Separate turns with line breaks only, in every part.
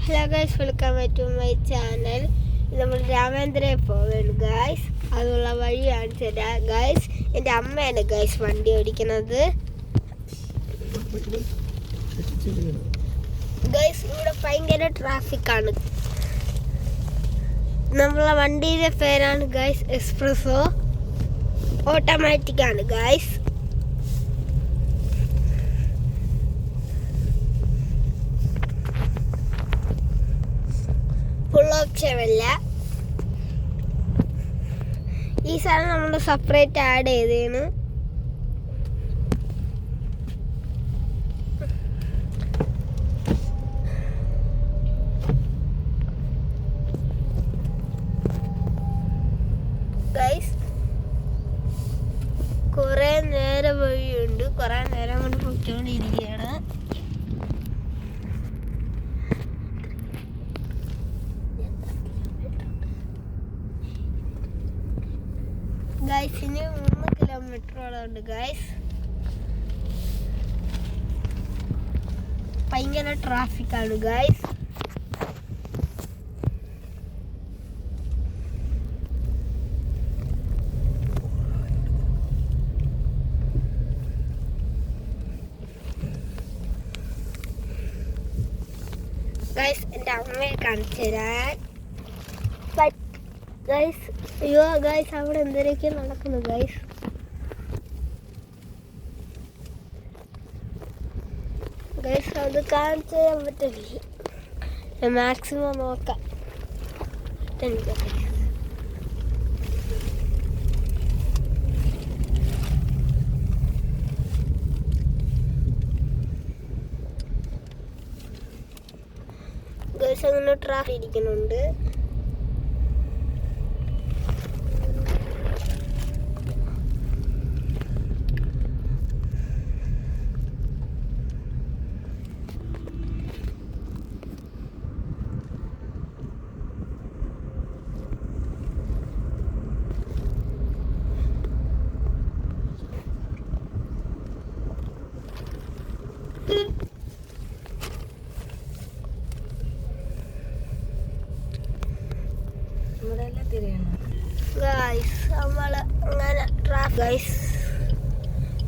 Hello guys, welcome to my channel. നമ്മൾ രാമേന്ദ്രയിൽ പോവുകയാണ് ഗൈസ്. അതുള്ള വഴി കാണിച്ചു തരാം ഗൈസ്. എൻ്റെ അമ്മയാണ് ഗൈസ് വണ്ടി ഓടിക്കുന്നത് ഗൈസ്. ഇവിടെ ഭയങ്കര ട്രാഫിക്കാണ്. നമ്മളെ വണ്ടിയുടെ പേരാണ് ഗൈസ് എക്സ്പ്രസോ. ഓട്ടോമാറ്റിക് ആണ് ഗൈസ്. ഫുൾ ഓപ്ഷനല്ല. ഈ സാധനം നമ്മൾ സെപ്പറേറ്റ് ആഡ് ചെയ്തേന്. ഗൈസ് കുറേ നേരം വഴിയുണ്ട്. കുറേ നേരം കൊണ്ട് പൊയ്ക്കൊണ്ടിരിക്കുകയാണ്. ഗൈസ് ഇനി 3 കിലോമീറ്ററോളം ഉണ്ട് ഗൈസ്. ഭയങ്കര ട്രാഫിക്കാണ് ഗൈസ്. ഗൈസ് എൻ്റെ അമ്മയെ കാണിച്ചു തരാൻ. ഗൈസ് അയ്യോ ഗൈസ്, അവിടെ എന്തൊക്കെ നടക്കുന്നു ഗൈസ്. ഗൈസ് അത് കാണിച്ചു തരാൻ പറ്റില്ല. മാക്സിമം നോക്കാം. ഗൈസ് അങ്ങനെ ട്രാഫിക് ഇരിക്കുന്നുണ്ട്. ഗൈസ് നമ്മള് അങ്ങനെ ഗൈസ്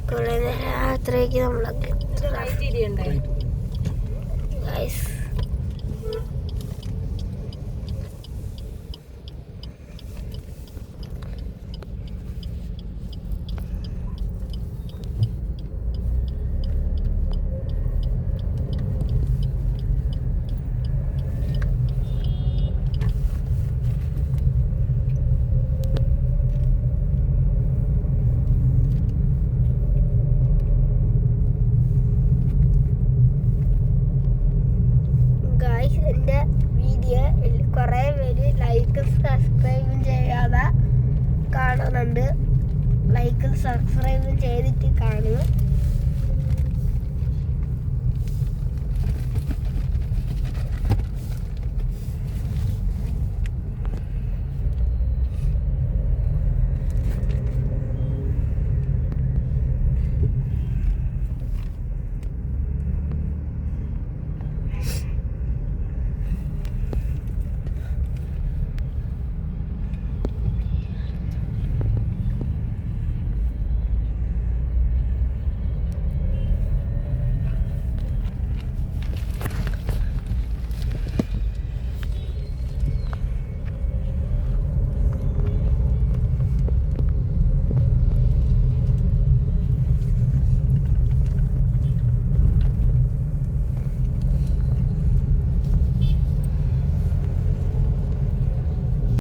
കുറെ നേരം രാത്രിക്ക് നമ്മളൊക്കെ ഗൈസ് എൻ്റെ വീഡിയോ കുറേ പേര് ലൈക്കും സബ്സ്ക്രൈബും ചെയ്യാതെ കാണുന്നുണ്ട്. ലൈക്കും സബ്സ്ക്രൈബും ചെയ്തിട്ട് കാണും.